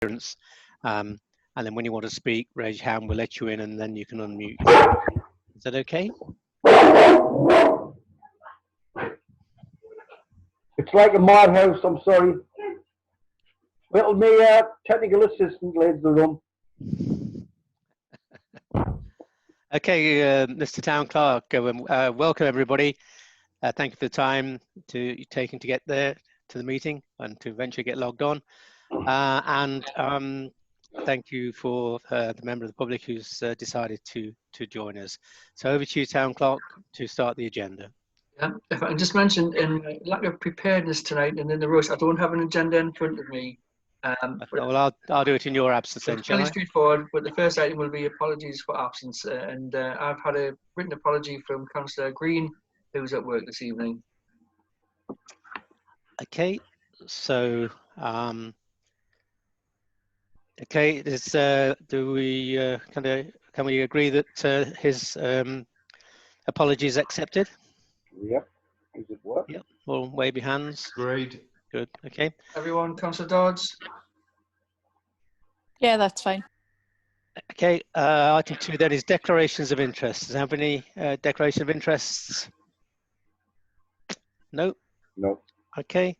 interference. And then when you want to speak, raise your hand, we'll let you in, and then you can unmute. Is that okay? It's like a madhouse, I'm sorry. Little me, technical assistant, leads the room. Okay, Mr. Town Clerk, welcome everybody. Thank you for the time you've taken to get there to the meeting and to eventually get logged on. Thank you for the member of the public who's decided to join us. So over to you, Town Clerk, to start the agenda. Yeah, if I can just mention, in lack of preparedness tonight and in the rush, I don't have an agenda in front of me. Well, I'll do it in your absence then, shall I? Fairly straightforward, but the first item will be apologies for absence. I've had a written apology from Councillor Green, who's at work this evening. Okay, so okay, do we can we agree that his apology is accepted? Yep. Does it work? Yep. Well, wave your hands. Great. Good. Okay. Everyone, Councillor Dodds? Yeah, that's fine. Okay. Item 2 then is declarations of interest. Does anybody have any declaration of interests? No. No. Okay.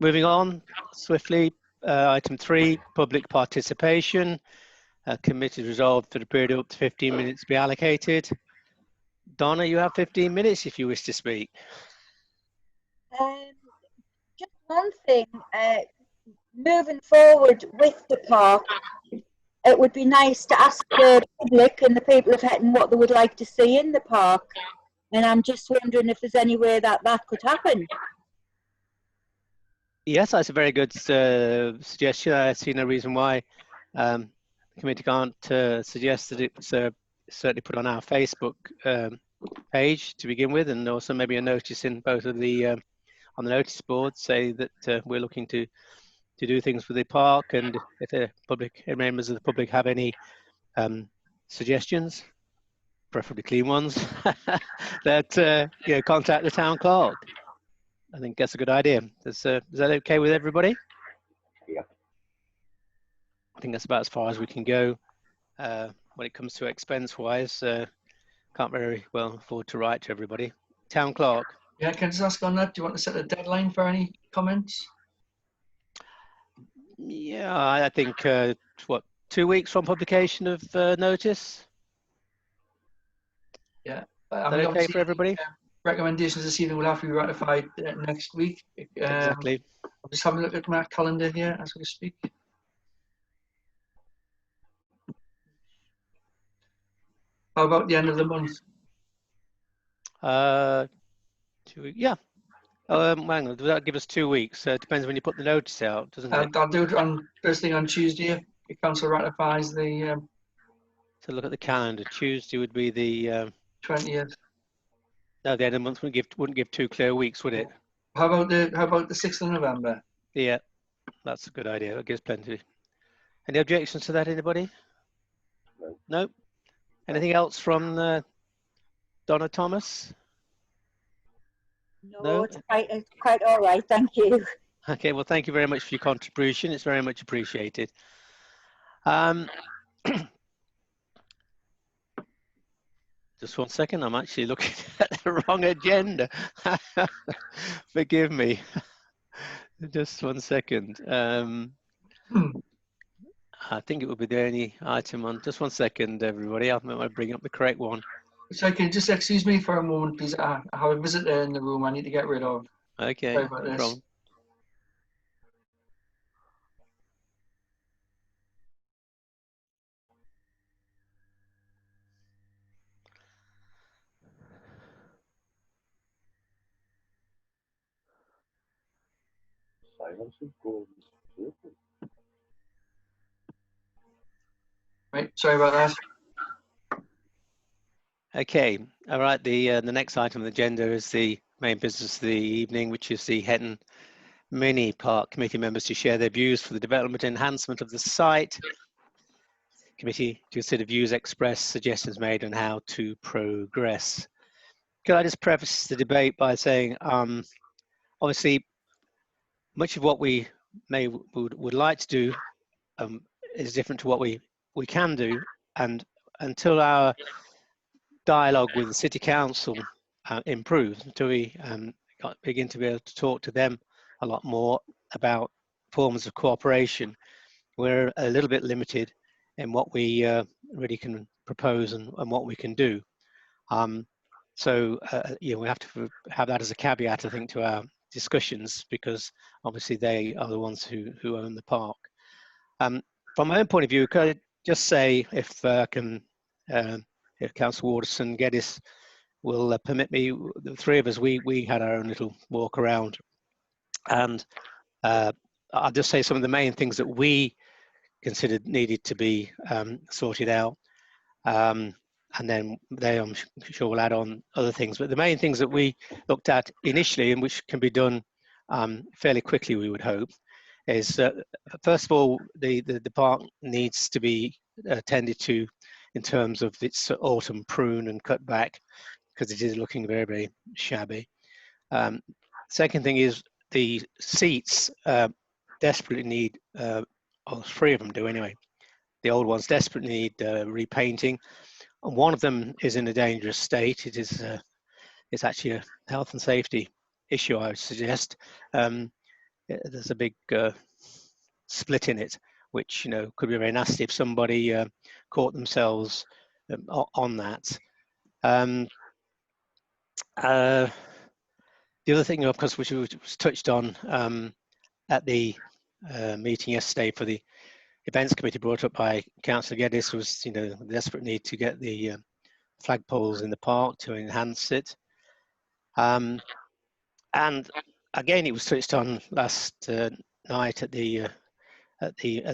Moving on swiftly. Item 3, public participation. Committee resolved for the period up to 15 minutes be allocated. Donna, you have 15 minutes if you wish to speak. Just one thing, moving forward with the park, it would be nice to ask the public and the people of Hetton what they would like to see in the park. And I'm just wondering if there's any way that could happen. Yes, that's a very good suggestion. I see no reason why the committee can't suggest that it's certainly put on our Facebook page to begin with, and also maybe a notice in both of the on the notice board, say that we're looking to do things for the park, and if the members of the public have any suggestions, preferably clean ones, that contact the town clerk. I think that's a good idea. Is that okay with everybody? Yeah. I think that's about as far as we can go when it comes to expense-wise. Can't very well afford to write to everybody. Town clerk. Yeah, can I just ask on that? Do you want to set a deadline for any comments? Yeah, I think, what, 2 weeks from publication of notice? Yeah. Is that okay for everybody? Recommendations this evening will have to be ratified next week. Exactly. I'm just having a look at my calendar here as we speak. How about the end of the month? 2 weeks, yeah. Hang on, does that give us 2 weeks? Depends when you put the notice out, doesn't it? I'll do it on first thing on Tuesday if council ratifies the So look at the calendar. Tuesday would be the 20th. no, the end of the month wouldn't give 2 clear weeks, would it? How about the 6th of November? Yeah, that's a good idea. It gives plenty. Any objections to that, anybody? No. Nope. Anything else from Donna Thomas? No? It's quite all right, thank you. Okay, well, thank you very much for your contribution. It's very much appreciated. Just 1 second, I'm actually looking at the wrong agenda. Forgive me. Just 1 second. I think it will be the only item on. Just 1 second, everybody. I might bring up the correct one. So can you just excuse me for a moment, please? I have a visitor in the room I need to get rid of. Okay, Sorry about no this. problem. Silence is golden. Right, sorry about that. Okay, all right. The next item on the agenda is the main business of the evening, which is the Hetton Mini Park committee members to share their views for the development and enhancement of the site. Committee to consider views expressed, suggestions made on how to progress. Could I just preface the debate by saying, obviously, much of what we would like to do is different to what we can do, and until our dialogue with the City Council improves, until we begin to be able to talk to them a lot more about forms of cooperation, we're a little bit limited in what we really can propose and what we can do. So we have to have that as a caveat, I think, to our discussions, because obviously they are the ones who own the park. From my own point of view, could I just say, if Councillor Waterson, Geddes will permit me, the three of us, we had our own little walk around, and I'll just say some of the main things that we considered needed to be sorted out, and then they, I'm sure, will add on other things. But the main things that we looked at initially, and which can be done fairly quickly, we would hope, is first of all, the park needs to be attended to in terms of its autumn prune and cut back, because it is looking very, very shabby. Second thing is the seats desperately need, or 3 of them do anyway, the old ones desperately need repainting. And one of them is in a dangerous state. It is it's actually a health and safety issue, I would suggest. There's a big split in it, which could be very nasty if somebody caught themselves on that. The other thing, of course, which was touched on at the meeting yesterday for the Events Committee, brought up by Councillor Geddes, was the desperate need to get the flagpoles in the park to enhance it. And again, it was touched on last night at the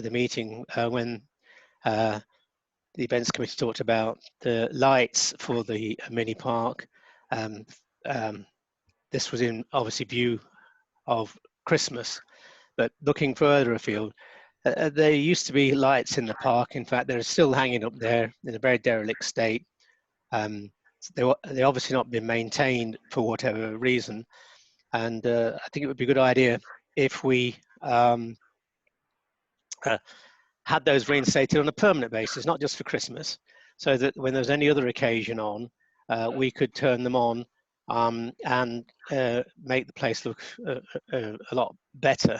meeting when the Events Committee talked about the lights for the mini park. This was in obviously view of Christmas, but looking further afield, there used to be lights in the park. In fact, they're still hanging up there in a very derelict state. They obviously not been maintained for whatever reason, and I think it would be a good idea if we had those reinstated on a permanent basis, not just for Christmas, so that when there's any other occasion on, we could turn them on and make the place look a lot better.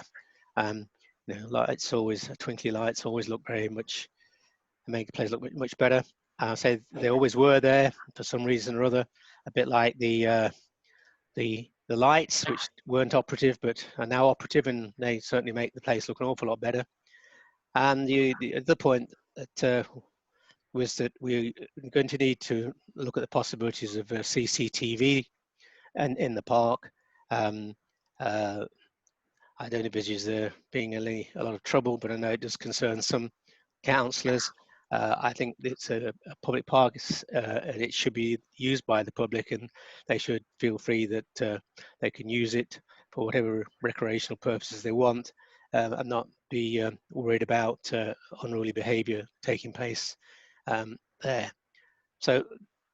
Lights always, twinkly lights always look very much, make the place look much better. So they always were there for some reason or other, a bit like the lights, which weren't operative but are now operative, and they certainly make the place look an awful lot better. And the other point that was that we're going to need to look at the possibilities of CCTV and in the park. I don't envisage there being a lot of trouble, but I know it does concern some councillors. I think it's a public park, and it should be used by the public, and they should feel free that they can use it for whatever recreational purposes they want, and not be worried about unruly behaviour taking place there. So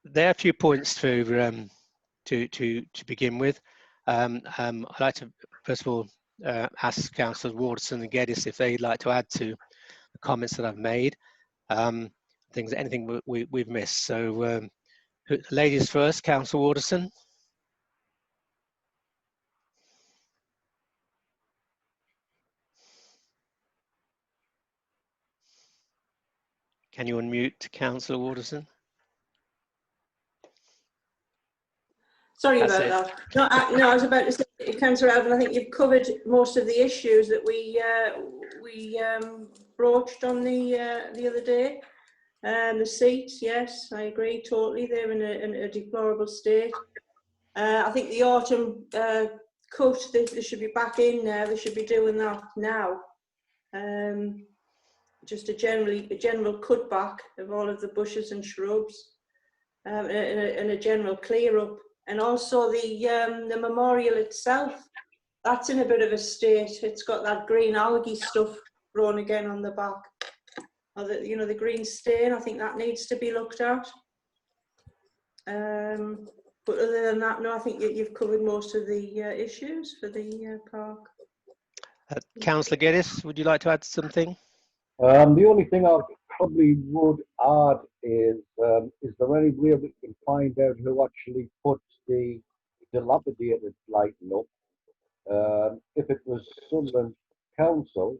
there are a few points to begin with. I'd like to first of all ask Councillors Waterson and Geddes if they'd like to add to the comments that I've made. Anything we've missed. So ladies first, Councillor Waterson. Can you unmute Councillor Waterson? Sorry about that. No, I was about to say, Councillor Alvin, I think you've covered most of the issues that we broached on the other day. The seats, yes, I agree totally. They're in a deplorable state. I think the autumn cut, they should be back in there. They should be doing that now. Just a general cut back of all of the bushes and shrubs, and a general clear up. And also the memorial itself, that's in a bit of a state. It's got that green algae stuff grown again on the back. Or the green stain, I think that needs to be looked at. But other than that, no, I think you've covered most of the issues for the park. Councillor Geddes, would you like to add something? The only thing I probably would add is there any way we can find out who actually put the dilapidated lighting up? If it was Sunderland Council,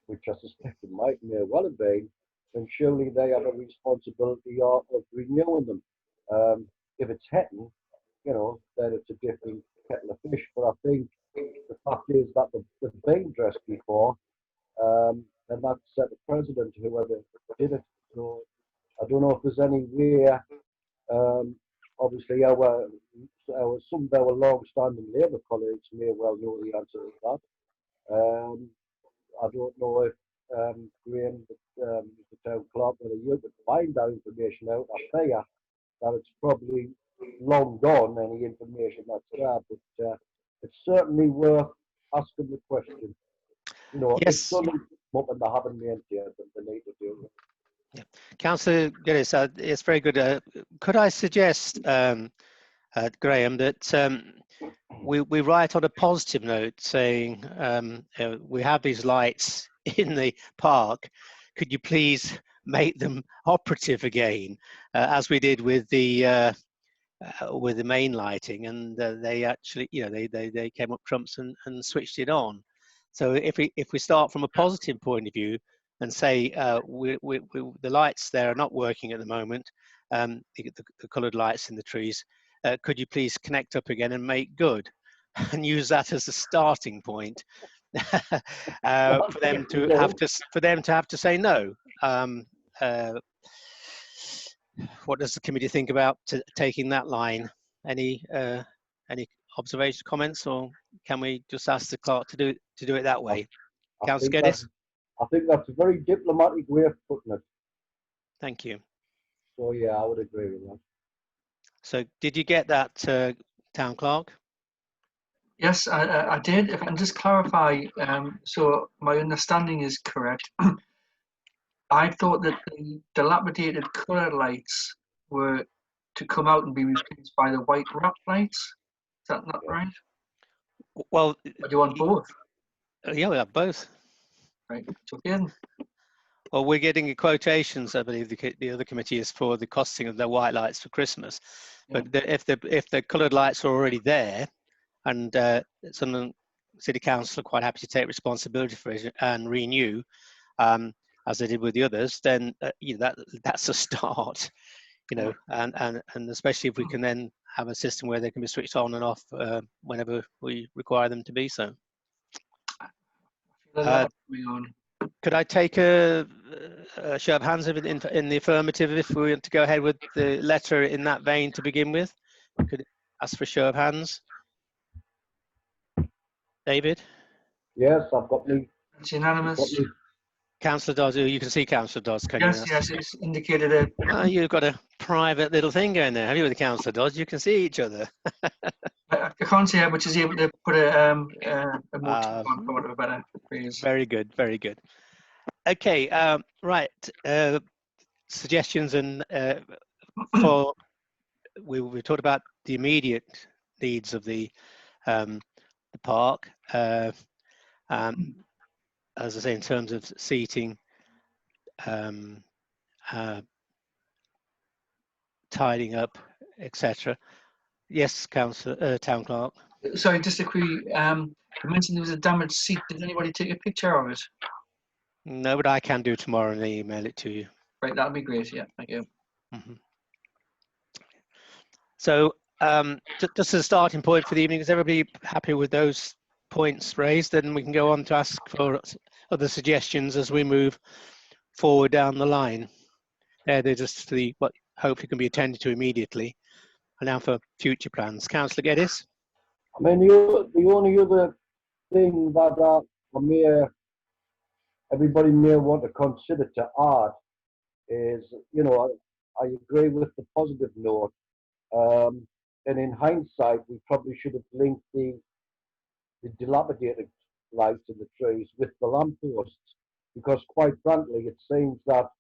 which I suspect it may well have been, then surely they have a responsibility of renewing them. If it's Hetton, you know, then it's a different kettle of fish. But I think the fact is that they've been dressed before, and that set the precedent to whoever did it. So I don't know if there's any way. Obviously, some of our long-standing Labour colleagues may well know the answer to that. I don't know if Graham, the town clerk, whether you could find that information out. I fear that it's probably long gone, any information that's there, but it's certainly worth asking the question. You know, if Yes. something's up and they haven't maintained it, they need to do it. Yeah. Councillor Geddes, it's very good. Could I suggest, Graham, that we write on a positive note saying we have these lights in the park. Could you please make them operative again, as we did with the main lighting, and they actually, you know, they came up trumps and switched it on. So if we start from a positive point of view and say the lights there are not working at the moment, the coloured lights in the trees, could you please connect up again and make good, and use that as a starting point for them to have to say no. What does the committee think about taking that line? Any observations, comments, or can we just ask the clerk to do it that way? Councillor Geddes? I think that's a very diplomatic way of putting it. Thank you. So yeah, I would agree with that. So did you get that, town clerk? Yes, I did. If I can just clarify, so my understanding is correct. I thought that the dilapidated colour lights were to come out and be replaced by the white wrap lights. Is that not right? Well, Or do you want both? yeah, we have both. Right. So again, Well, we're getting quotations. I believe the other committee is for the costing of the white lights for Christmas. Yeah. But if the coloured lights are already there, and some City Council are quite happy to take responsibility for it and renew, as they did with the others, then you know, that's a start. You know, and especially if we can then have a system where they can be switched on and off whenever we require them to be so. Could I take a show of hands in the affirmative if we want to go ahead with the letter in that vein to begin with? Could ask for a show of hands. David? Yes, I've got me. it's unanimous. Councillor Dodds, you can see Councillor Dodds, can Yes, you? yes, it's indicated a. Oh, you've got a private little thing going there, have you, with the Councillor Dodds? You can see each other. I can't see how much is able to put a motif on, for want of a better phrase. Very good, very good. Okay, right. Suggestions and for we talked about the immediate needs of the park. As I say, in terms of seating, tidying up, etc. Yes, Councillor, Town Clerk. Sorry, just a query. You mentioned there was a damaged seat. Did anybody take a picture of it? No, but I can do tomorrow and email it to you. Right, that'd be great. Yeah, thank you. Mm-hmm. So just as a starting point for the evening, is everybody happy with those points raised? Then we can go on to ask for other suggestions as we move forward down the line. They're just what hopefully can be attended to immediately. And now for future plans. Councillor Geddes? I mean, the only other thing that everybody may want to consider to add is, you know, I agree with the positive note. And in hindsight, we probably should have linked the dilapidated lights in the trees with the lampposts, because quite frankly, it seems that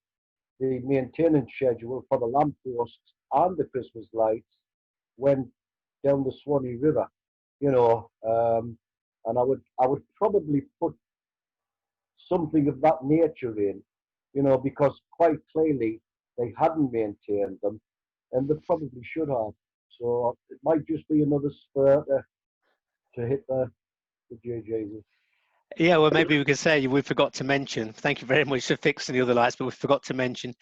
the maintenance schedule for the lampposts and the Christmas lights went down the Swanee River, you know, and I would probably put something of that nature in, you know, because quite clearly they hadn't maintained them, and they probably should have. So it might just be another spur to hit the JJs. Yeah, well, maybe we could say we forgot to mention. Thank you very much for fixing the other lights, but we forgot to mention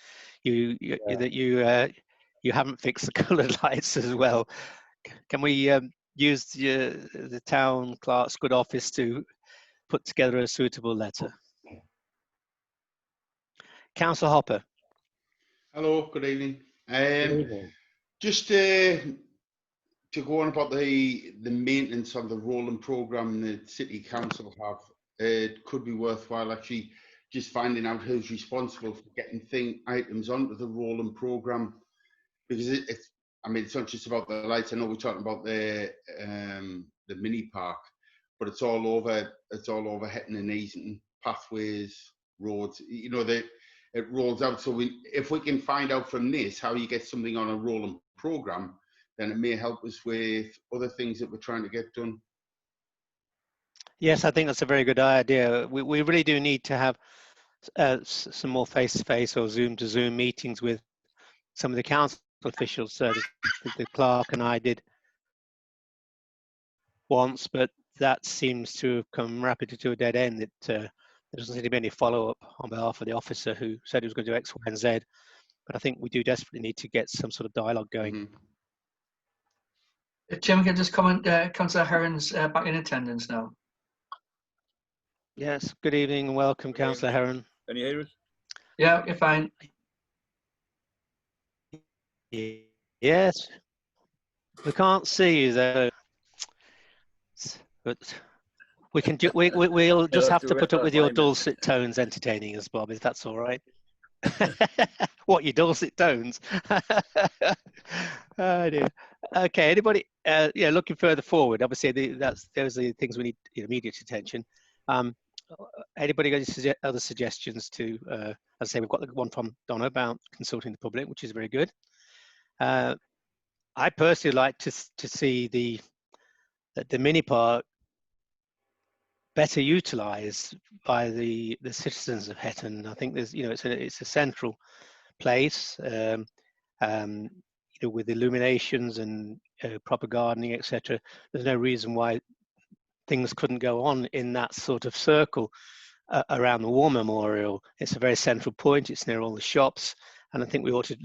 that you haven't fixed the coloured lights as well. Can we use the town clerk's good office to put together a suitable letter? Councillor Hopper. Hello, good evening. Good evening. Just to go on about the maintenance of the rolling programme the City Council have, it could be worthwhile actually just finding out who's responsible for getting items onto the rolling programme, because it's, I mean, it's not just about the lights. I know we're talking about the mini park, but it's all over Hetton and Easington, pathways, roads, you know, it rolls out. So if we can find out from this how you get something on a rolling programme, then it may help us with other things that we're trying to get done. Yes, I think that's a very good idea. We really do need to have some more face-to-face or Zoom-to-Zoom meetings with some of the council officials. The clerk and I did once, but that seems to have come rapidly to a dead end. There doesn't seem to be any follow-up on behalf of the officer who said he was going to do X, Y, and Z. But I think we do desperately need to get some sort of dialogue going. Mm-hmm. Chairman, can I just comment, Councillor Heron's back in attendance now. Yes, good evening and welcome, Councillor Heron. Can you hear us? Yeah, you're fine. Yes, we can't see you though, but we can. We'll just have to put up with your dulcet tones entertaining us, Bob, if that's all right. What, your dulcet tones? Oh dear. Okay, anybody? Yeah, looking further forward. Obviously, those are the things we need immediate attention. Anybody got any other suggestions to? As I say, we've got the one from Donna about consulting the public, which is very good. I personally like to see the mini park better utilised by the citizens of Hetton. I think there's, it's a central place, with illuminations and proper gardening, etc. There's no reason why things couldn't go on in that sort of circle around the War Memorial. It's a very central point. It's near all the shops, and I think we ought to,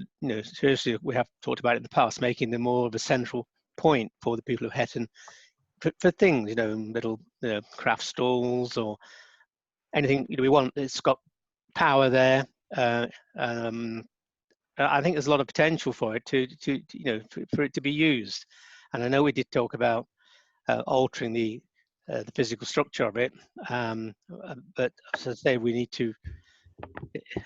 seriously, we have talked about it in the past, making them more of a central point for the people of Hetton for things, little craft stalls or anything we want. It's got power there. I think there's a lot of potential for it for it to be used. And I know we did talk about altering the physical structure of it, but as I say, we need to,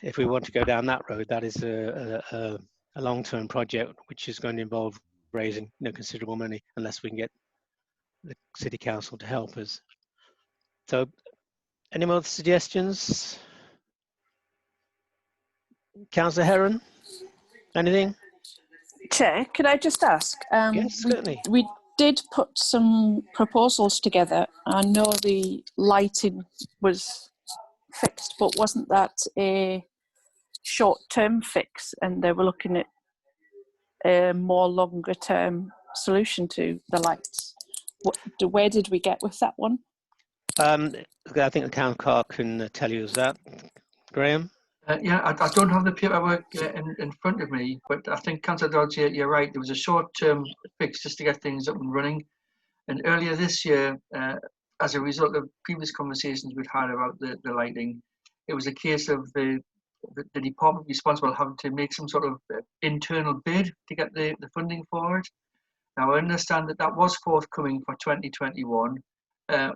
if we want to go down that road, that is a long-term project which is going to involve raising considerable money, unless we can get the City Council to help us. So, any more suggestions? Councillor Heron, anything? Chair, could I just ask? Yes, certainly. We did put some proposals together. I know the lighting was fixed, but wasn't that a short-term fix? And they were looking at a more longer-term solution to the lights. Where did we get with that one? I think the town clerk can tell you that. Graham? Yeah, I don't have the paperwork in front of me, but I think, Councillor Dodds, you're right. There was a short-term fix just to get things up and running. And earlier this year, as a result of previous conversations we'd had about the lighting, it was a case of the department responsible having to make some sort of internal bid to get the funding for it. Now, I understand that was forthcoming for 2021. The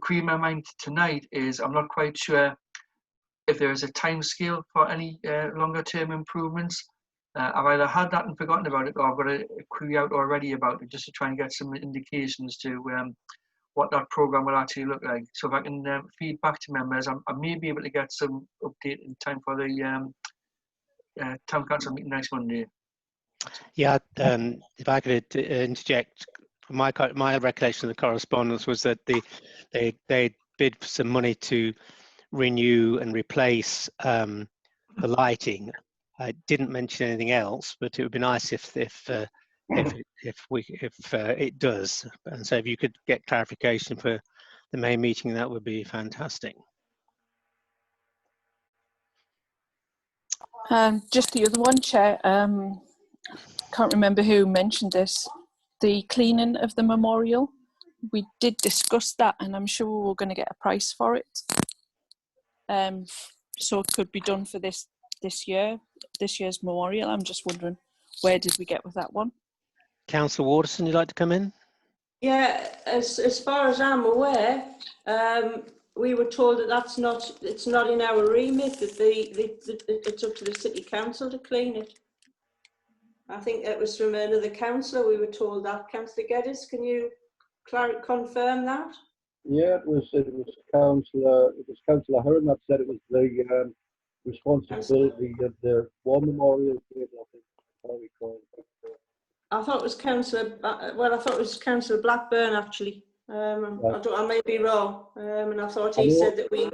query in my mind tonight is I'm not quite sure if there is a time scale for any longer term improvements. I've either had that and forgotten about it, or I've got a query out already about it, just to try and get some indications to what that programme will actually look like. So if I can feed back to members, I may be able to get some update in time for the Town Council meeting next Monday. Yeah, if I could interject, my recollection of the correspondence was that they bid for some money to renew and replace the lighting. I didn't mention anything else, but it would be nice if it does. And so if you could get clarification for the May meeting, that would be fantastic. Just the other one, Chair. Can't remember who mentioned this. The cleaning of the memorial. We did discuss that, and I'm sure we're going to get a price for it. So it could be done for this year's memorial. I'm just wondering, where did we get with that one? Councillor Waterson, you'd like to come in? Yeah, as far as I'm aware, we were told that it's not in our remit, that it's up to the city council to clean it. I think it was from another councillor we were told that. Councillor Geddes, can you confirm that? Yeah, it was Councillor Heron that said it was the responsibility of the War Memorial. I think, if I recall. I thought it was Councillor Blackburn actually. Right. I may be wrong, and I thought he said that we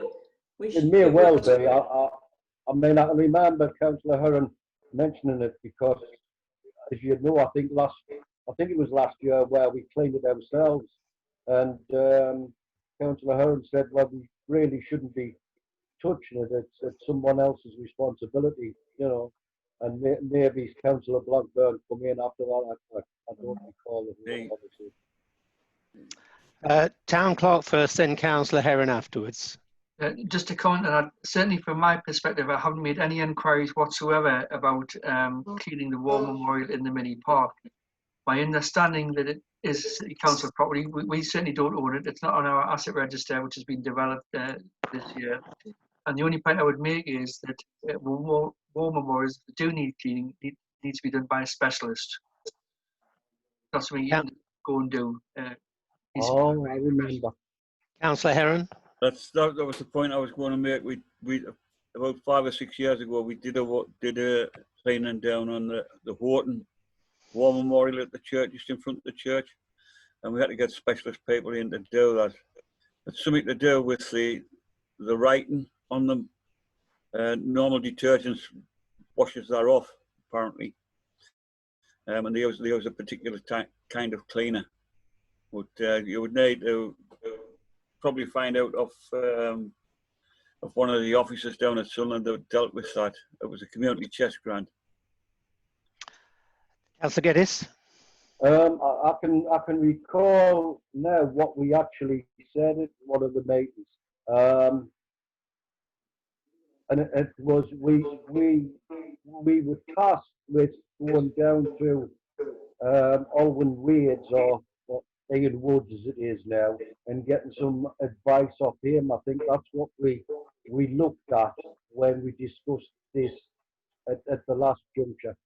should. It may well be. I mean, I can remember Councillor Heron mentioning it because, as you know, I think it was last year where we cleaned it ourselves, and Councillor Heron said, well, we really shouldn't be touching it. It's someone else's responsibility, you know. And maybe Councillor Blackburn come in after that. I don't recall it. Obviously. Town clerk first, then Councillor Heron afterwards. Just to comment on that, certainly from my perspective, I haven't made any inquiries whatsoever about cleaning the War Memorial in the mini park. My understanding that it is City Council property. We certainly don't own it. It's not on our asset register, which has been developed this year. And the only point I would make is that war memorials that do need cleaning need to be done by a specialist. That's what you can go and do. I remember. Councillor Heron. That was the point I was going to make. We about 5 or 6 years ago we did a cleaning down on the Horton War Memorial at the church, just in front of the church, and we had to get specialist people in to do that. It's something to do with the writing on them. Normal detergents washes that off apparently, and they use a particular kind of cleaner. But you would need to probably find out of one of the officers down at Sunderland that dealt with that. It was a community chest grant. Councillor Geddes. I can recall now what we actually said at one of the meetings. And it was we were tasked with going down to Alwyn Wades or Ian Woods as it is now, and getting some advice off him. I think that's what we looked at when we discussed this at the last juncture.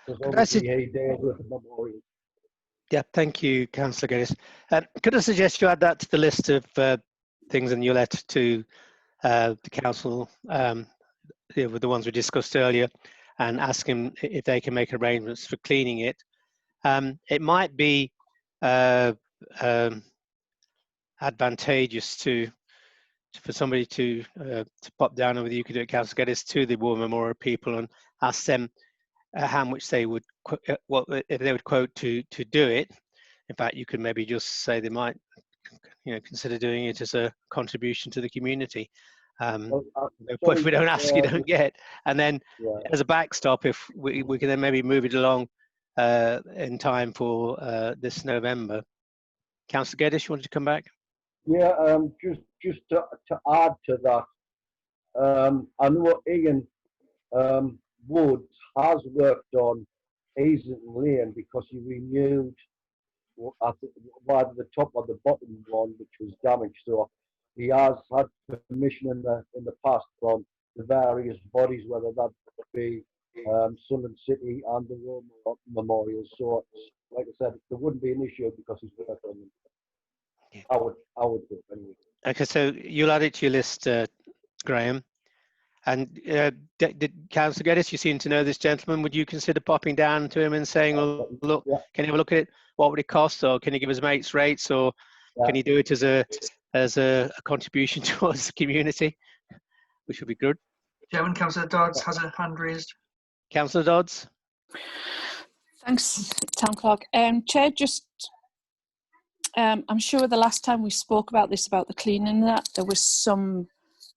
Because obviously he dealt with the memorial. Yeah, thank you, Councillor Geddes. Could I suggest you add that to the list of things in your letter to the council, with the ones we discussed earlier, and ask them if they can make arrangements for cleaning it. It might be advantageous for somebody to pop down, or whether you could do it, Councillor Geddes, to the War Memorial people and ask them how much they would, if they would quote to do it. In fact, you could maybe just say they might, consider doing it as a contribution to the community. But if we don't ask, you don't get. And then, as a backstop, if we can then maybe move it along in time for this November. Councillor Geddes, you wanted to come back? Yeah, just to add to that, I know Ian Woods has worked on Easington Lane because he renewed either the top or the bottom one, which was damaged. So he has had permission in the past from the various bodies, whether that be Sunderland City and the War Memorial. So, like I said, there wouldn't be an issue because he's worked on them. Yeah. I would do it anyway. Okay, so you'll add it to your list, Graham. And did Councillor Geddes, you seem to know this gentleman, would you consider popping down to him and saying, well, look, can you have a look at it? What would it cost? Or can you give us mates rates? Or can you do it as a contribution towards the community, which would be good. Chairman, Councillor Dodds has a hand raised. Councillor Dodds. Thanks, Town Clerk. Chair, just I'm sure the last time we spoke about this, about the cleaning, that there was some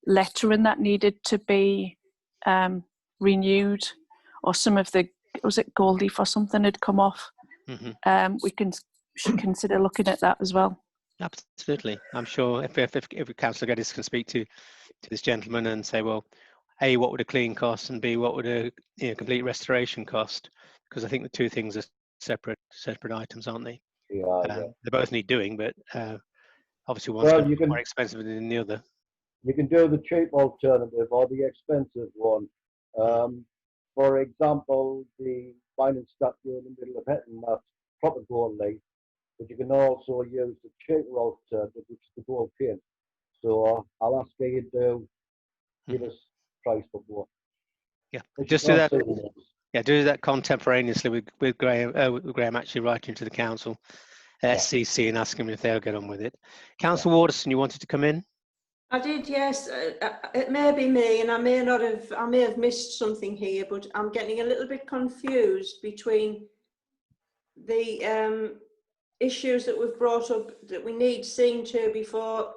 lettering that needed to be renewed, or some of the, was it gold leaf or something had come off. We should consider looking at that as well. Absolutely. I'm sure if Councillor Geddes can speak to this gentleman and say, well, A, what would a clean cost, and B, what would a complete restoration cost? Because I think the two things are separate items, aren't they? Yeah, They both need doing, but obviously one's well, going to be more expensive than the other. You can do the cheap alternative or the expensive one. For example, the mining statue in the middle of Hetton, that's proper gold leaf, but you can also use the cheaper alternative, which is the gold paint. So I'll ask you to give us price for both. Yeah, just do that. Yeah, do that contemporaneously with Graham actually writing to the council, SCC, and asking them if they'll get on with it. Councillor Waterson, you wanted to come in? I did, yes. It may be me, and I may have missed something here, but I'm getting a little bit confused between the issues that we've brought up that we need seeing to before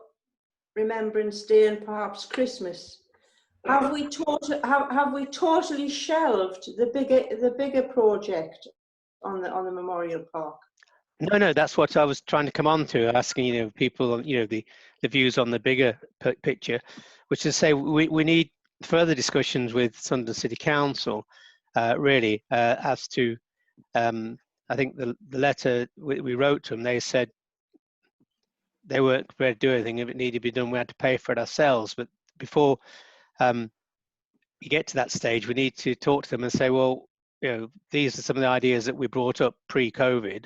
Remembrance Day and perhaps Christmas. Have we totally shelved the bigger project on the Memorial Park? No, that's what I was trying to come on to, asking people, the views on the bigger picture, which is to say we need further discussions with Sunderland City Council, really, as to I think the letter we wrote to them, they said they weren't prepared to do anything. If it needed to be done, we had to pay for it ourselves. But before you get to that stage, we need to talk to them and say, well, these are some of the ideas that we brought up pre-COVID.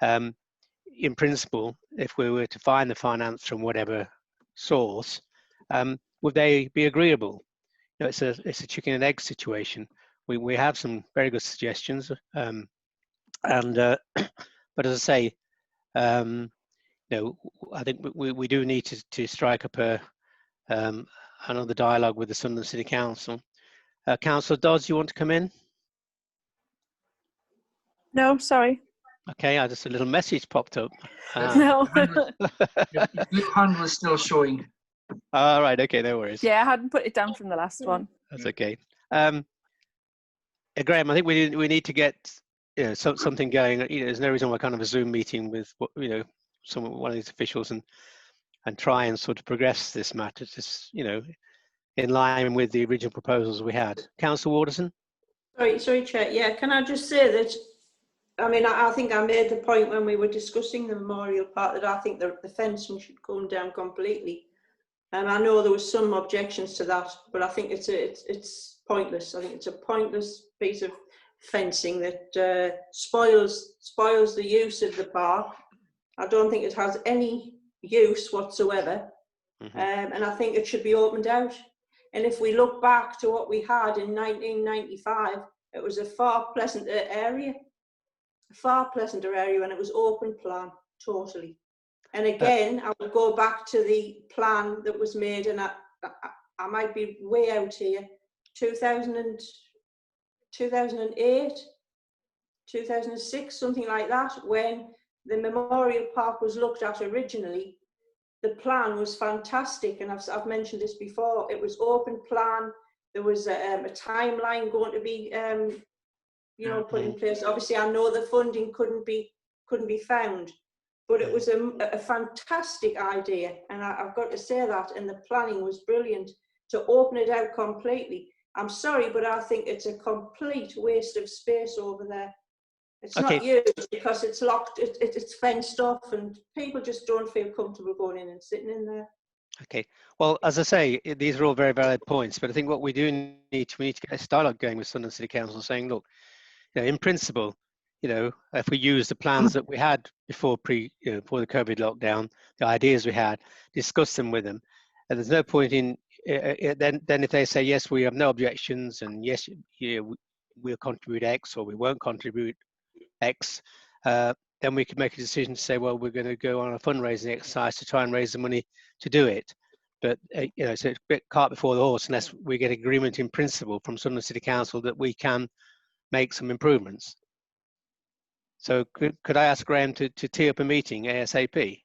In principle, if we were to find the finance from whatever source, would they be agreeable? It's a chicken and egg situation. We have some very good suggestions, but as I say, I think we do need to strike up another dialogue with the Sunderland City Council. Councillor Dodds, you want to come in? No, sorry. Okay, just a little message popped up. No. Your blue hand was still showing. All right, okay, no worries. Yeah, I hadn't put it down from the last one. That's okay. Graham, I think we need to get something going. There's no reason why kind of a Zoom meeting with one of these officials and try and sort of progress this matter, just in line with the original proposals we had. Councillor Waterson. Sorry, Chair. Yeah, can I just say that? I mean, I think I made the point when we were discussing the Memorial Park that I think the fencing should come down completely. And I know there was some objections to that, but I think it's pointless. I think it's a pointless piece of fencing that spoils the use of the park. I don't think it has any use whatsoever, and I think it should be opened out. And if we look back to what we had in 1995, it was a far pleasanter area when it was open plan, totally. And again, I would go back to the plan that was made, and I might be way out here, 2008, 2006, something like that, when the Memorial Park was looked at originally. The plan was fantastic, and I've mentioned this before. It was open plan. There was a timeline going to be put in place. Obviously, I know the funding couldn't be found, but it was a fantastic idea, and I've got to say that. And the planning was brilliant to open it out completely. I'm sorry, but I think it's a complete waste of space over there. It's not used because it's locked, it's fenced off, and people just don't feel comfortable going in and sitting in there. Okay. Well, as I say, these are all very valid points, but I think what we do need to get this dialogue going with Sunderland City Council, saying, look, in principle, if we use the plans that we had before before the COVID lockdown, the ideas we had, discuss them with them, and there's no point in then if they say yes, we have no objections, and yes, we'll contribute X or we won't contribute X, then we could make a decision to say, well, we're going to go on a fundraising exercise to try and raise the money to do it. But you know, so it's a bit cart before the horse unless we get agreement in principle from Sunderland City Council that we can make some improvements. So could I ask Graham to tee up a meeting ASAP?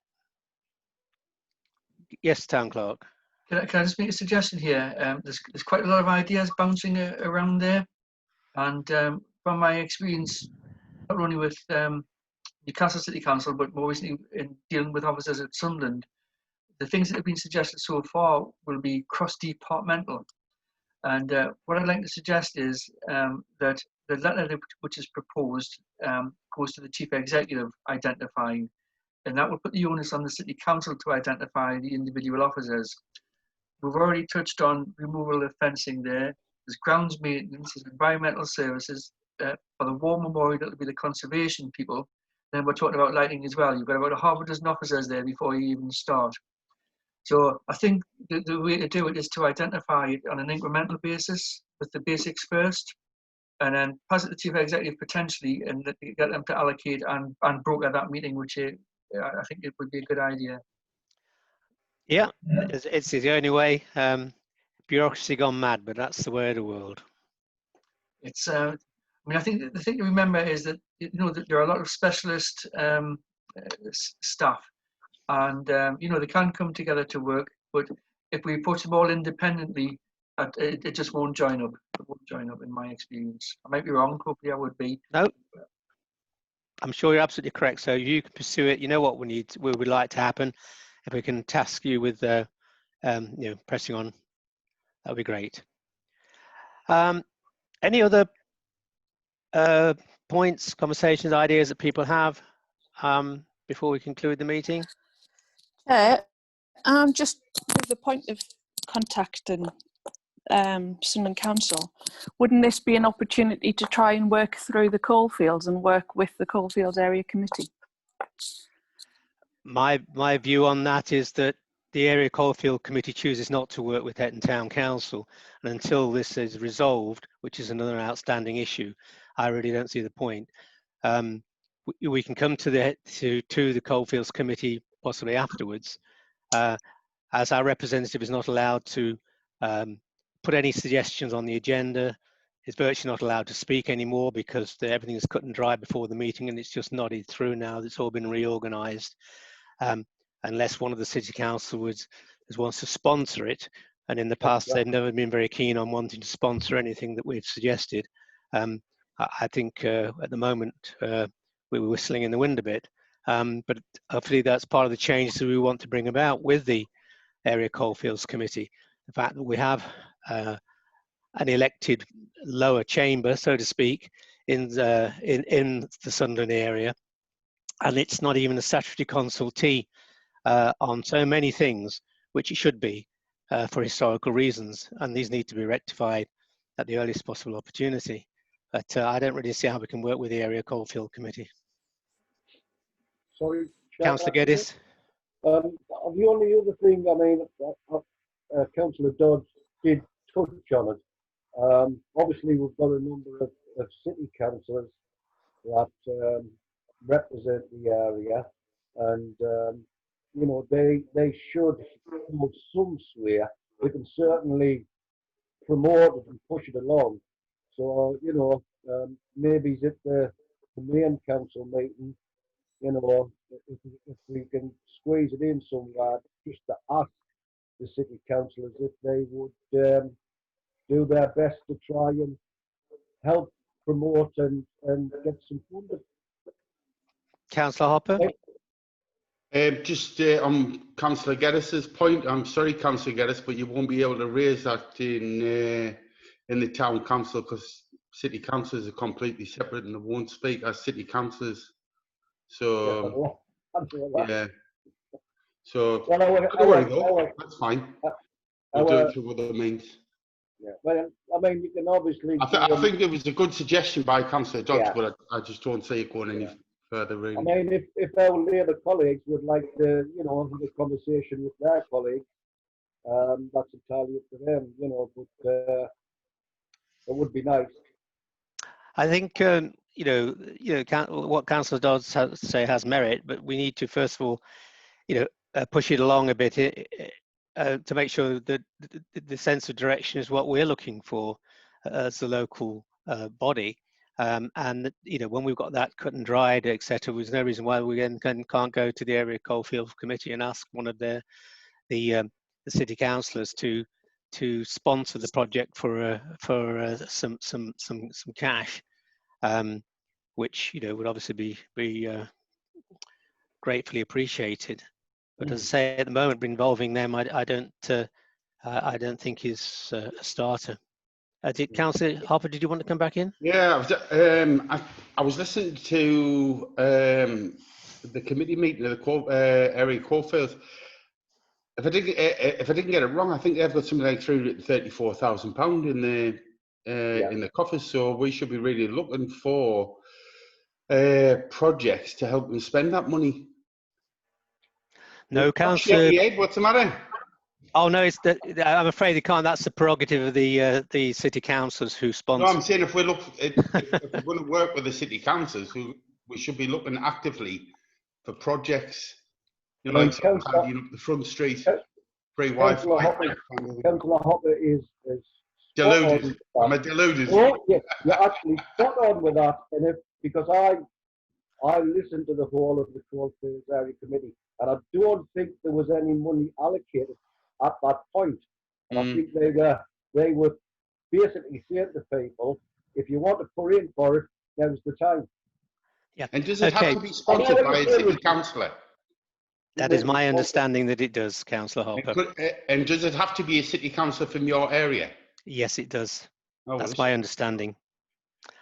Yes, Town Clerk. Can I just make a suggestion here? There's quite a lot of ideas bouncing around there, and from my experience, not only with Newcastle City Council, but more recently in dealing with officers at Sunderland, the things that have been suggested so far will be cross-departmental. And what I'd like to suggest is that the letter which is proposed goes to the Chief Executive identifying, and that will put the onus on the City Council to identify the individual officers. We've already touched on removal of fencing there. There's grounds maintenance, there's environmental services. For the War Memorial, it'll be the conservation people. Then we're talking about lighting as well. You've got about a half a dozen officers there before you even start. So I think the way to do it is to identify it on an incremental basis with the basics first, and then pass it to the Chief Executive potentially and get them to allocate and broker that meeting, which I think it would be a good idea. Yeah, it's the only way. Bureaucracy gone mad, but that's the way of the world. It's I mean, I think the thing to remember is that, you know, that there are a lot of specialist staff, and you know, they can come together to work, but if we put them all independently, it just won't join up. It won't join up in my experience. I might be wrong, hopefully I would be. No, I'm sure you're absolutely correct. So you can pursue it. You know what we would like to happen. If we can task you with you know, pressing on, that would be great. Any other points, conversations, ideas that people have before we conclude the meeting? Just with the point of contacting Sunderland Council, wouldn't this be an opportunity to try and work through the coalfields and work with the coalfields area committee? My view on that is that the area coalfield committee chooses not to work with Hetton Town Council, and until this is resolved, which is another outstanding issue, I really don't see the point. We can come to the coalfields committee possibly afterwards, as our representative is not allowed to put any suggestions on the agenda. Is virtually not allowed to speak anymore because everything is cut and dry before the meeting, and it's just nodded through now. It's all been reorganised. Unless one of the city council wants to sponsor it, and in the past they've never been very keen on wanting to sponsor anything that we've suggested. I think at the moment we were whistling in the wind a bit, but hopefully that's part of the change that we want to bring about with the area coalfields committee. The fact that we have an elected lower chamber, so to speak, in the Sunderland area, and it's not even a statutory consultee on so many things, which it should be for historical reasons, and these need to be rectified at the earliest possible opportunity. But I don't really see how we can work with the area coalfield committee. Sorry, Councillor Geddes. The only other thing, I mean, Councillor Dodds did touch on it. Obviously, we've got a number of city councillors that represent the area, and you know, they should have some sway. We can certainly promote it and push it along. So, you know, maybe at the main council meeting, you know, if we can squeeze it in somewhere, just to ask the city councillors if they would do their best to try and help promote and get some funding. Councillor Hopper. Just on Councillor Geddes's point, I'm sorry, Councillor Geddes, but you won't be able to raise that in the town council because city councillors are completely separate and they won't speak as city councillors. So yeah. So well, that's fine. We'll do it through other means. Yeah, well, I mean, you can obviously. I think it was a good suggestion by Councillor Dodds, but I just don't see it going any further. Really. I mean, if our Labour colleagues would like to, you know, have a conversation with their colleagues, that's entirely up to them, you know. But it would be nice. I think what council does say has merit, but we need to first of all, push it along a bit to make sure that the sense of direction is what we're looking for as the local body. And when we've got that cut and dried, etc., there's no reason why we then can't go to the area coalfield committee and ask one of the city councillors to sponsor the project for some cash, which would obviously be gratefully appreciated. But as I say, at the moment, involving them, I don't think is a starter. Councillor Harper, did you want to come back in? Yeah, I was listening to the committee meeting of the area coalfield. If I didn't get it wrong, I think they've got something like £334,000 in the coffers. So we should be really looking for projects to help them spend that money. No, councillor. What's the matter? Oh no, I'm afraid they can't. That's the prerogative of the city councillors who sponsor. No, I'm saying if we're going to work with the city councillors, we should be looking actively for projects. Like tidying up the front street, free Wi-Fi. Councillor Hopper is deluded. Am I deluded? Oh, yeah, you're actually spot on with that, and because I listened to the whole of the Coalfields Area Committee, and I don't think there was any money allocated at that point. And I think they were basically saying to people, if you want to put in for it, now's the time. Yeah. And does it have to be sponsored by a city councillor? That is my understanding that it does, Councillor Harper. And does it have to be a city councillor from your area? Yes, it does. Oh, that's my understanding.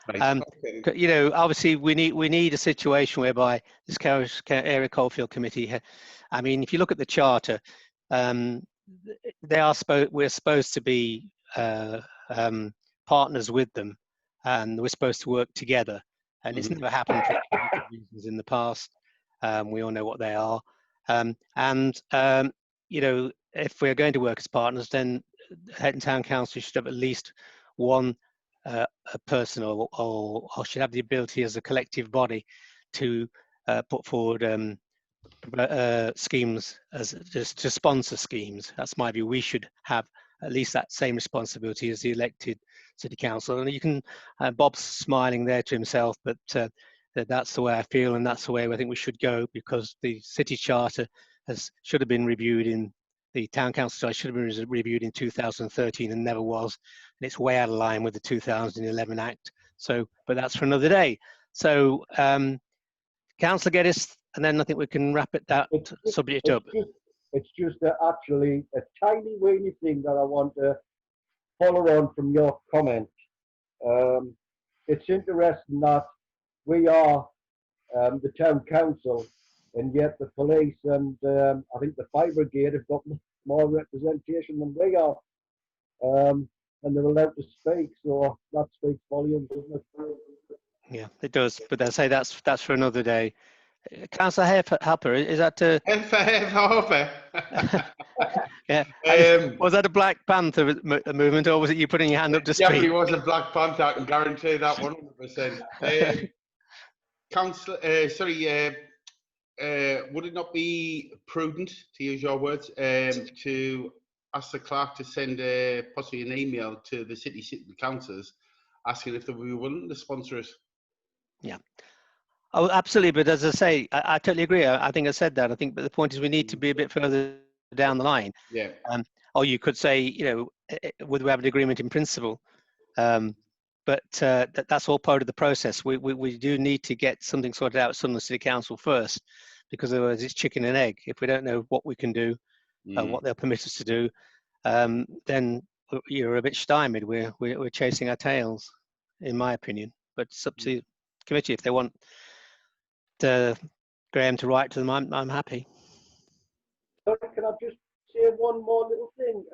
Right. Okay. Obviously, we need a situation whereby this area coalfield committee. I mean, if you look at the charter, we're supposed to be partners with them, and we're supposed to work together. And it's never happened for reasons in the past. We all know what they are. If we're going to work as partners, then Hetton Town Council should have at least one a person or should have the ability as a collective body to put forward schemes to sponsor schemes. That's my view. We should have at least that same responsibility as the elected city council. And you can, Bob's smiling there to himself, but that's the way I feel, and that's the way I think we should go, because the city charter should have been reviewed in the town council charter should have been reviewed in 2013 and never was, and it's way out of line with the 2011 Act. So, but that's for another day. So, Councillor Geddes, and then I think we can wrap that subject up. It's just actually a tiny weeny thing that I want to follow on from your comment. It's interesting that we are the town council, and yet the police and I think the fire brigade have got more representation than we are, and they're allowed to speak. So that speaks volumes, doesn't it? Yeah, it does. But I say that's for another day. Councillor Harper, is that Harper? Yeah. Was that a Black Panther movement, or was it you putting your hand up to speak? Definitely was a Black Panther. I can guarantee that 100%. Councillor, would it not be prudent, to use your words, to ask the clerk to send possibly an email to the city councillors asking if they were willing to sponsor us? Yeah. Oh, absolutely. But as I say, I totally agree. I think I said that. I think, but the point is, we need to be a bit further down the line. Yeah. Or you could say, would we have an agreement in principle? But that's all part of the process. We do need to get something sorted out with Sunderland City Council first, because otherwise it's chicken and egg. If we don't know what we can do, what they'll permit us to do, then you're a bit stymied. We're chasing our tails, in my opinion. But it's up to the committee. If they want Graham to write to them, I'm happy. Sorry, can I just say one more little thing,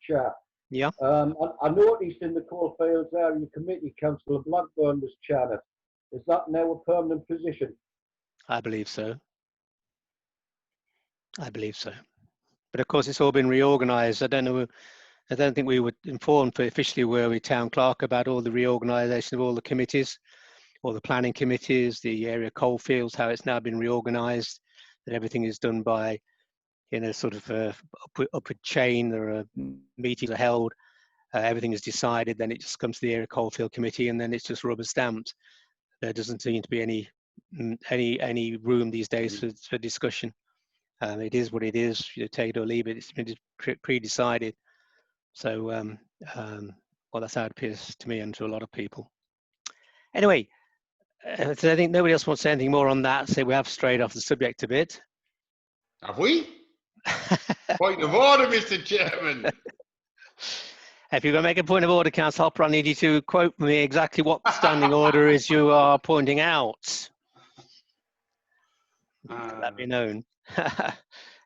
Chair? Yeah. I noticed in the Coalfields Area Committee, Councillor Blackburn was chaired. Is that now a permanent position? I believe so. I believe so. But of course, it's all been reorganised. I don't think we were informed officially, were we, Town Clerk, about all the reorganisation of all the committees. all the planning committees, the area coalfields, how it's now been reorganised, that everything is done by, you know, sort of upward chain. There are meetings are held, everything is decided, then it just comes to the area coalfield committee, and then it's just rubber stamped. There doesn't seem to be any room these days for discussion. It is what it is. You take it or leave it. It's been pre-decided. So, well, that's how it appears to me and to a lot of people. Anyway, so I think nobody else wants to say anything more on that, so we have strayed off the subject a bit. Have we? Point of order, Mr. Chairman. If you're going to make a point of order, Councillor Hopper, I need you to quote me exactly what standing order is you are pointing out. Let me know.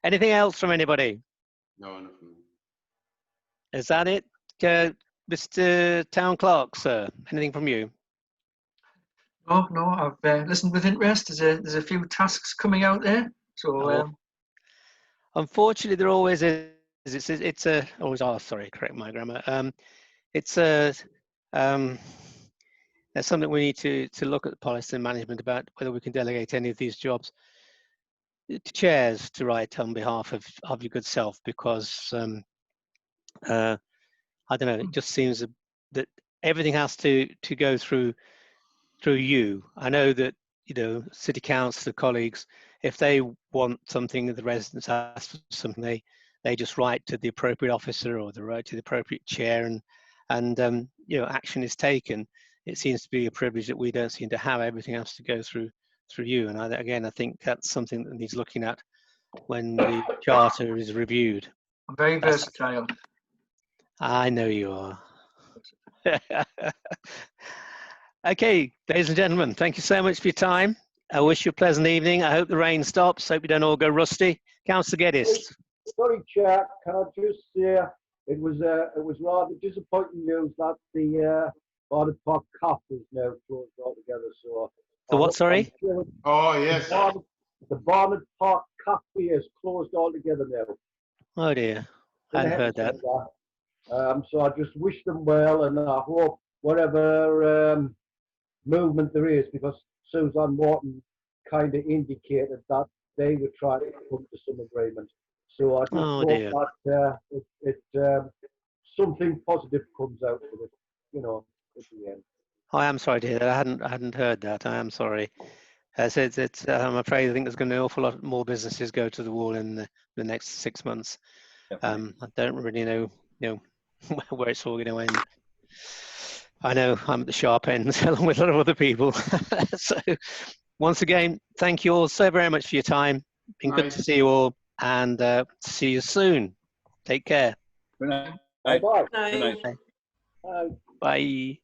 Anything else from anybody? No, nothing. Is that it, Mr. Town Clerk, sir? Anything from you? No, I've listened with interest. There's a few tasks coming out there. So unfortunately, there always is. It's a always. Oh, sorry, correct my grammar. It's a that's something we need to look at the policy and management about whether we can delegate any of these jobs to chairs to write on behalf of your good self, because I don't know. It just seems that everything has to go through you. I know that, you know, city council colleagues, if they want something, the residents ask for something, they just write to the appropriate officer or they write to the appropriate chair, and you know, action is taken. It seems to be a privilege that we don't seem to have. Everything has to go through you. And I think that's something that needs looking at when the charter is reviewed. I'm very versatile. I know you are. Okay, ladies and gentlemen, thank you so much for your time. I wish you a pleasant evening. I hope the rain stops. Hope you don't all go rusty. Councillor Geddes. Sorry, Chair, can I just say it was rather disappointing news that the Barnet Park Cafe is now closed altogether. So the what? Sorry. Oh yes. The Barnet Park Cafe is closed altogether now. Oh dear, I hadn't heard that. So I just wish them well, and I hope whatever movement there is, because Suzanne Morton kind of indicated that they were trying to come to some agreement. So I just hope that something positive comes out of it, you know, at the end. I am sorry to hear that. I hadn't heard that. I am sorry. So I'm afraid I think there's going to be an awful lot more businesses go to the wall in the next 6 months. I don't really know where it's all going to end. I know I'm at the sharp end along with a lot of other people. So once again, thank you all so very much for your time. Been good to see you all, and see you soon. Take care. Good night. Bye-bye. Bye. Bye. Bye.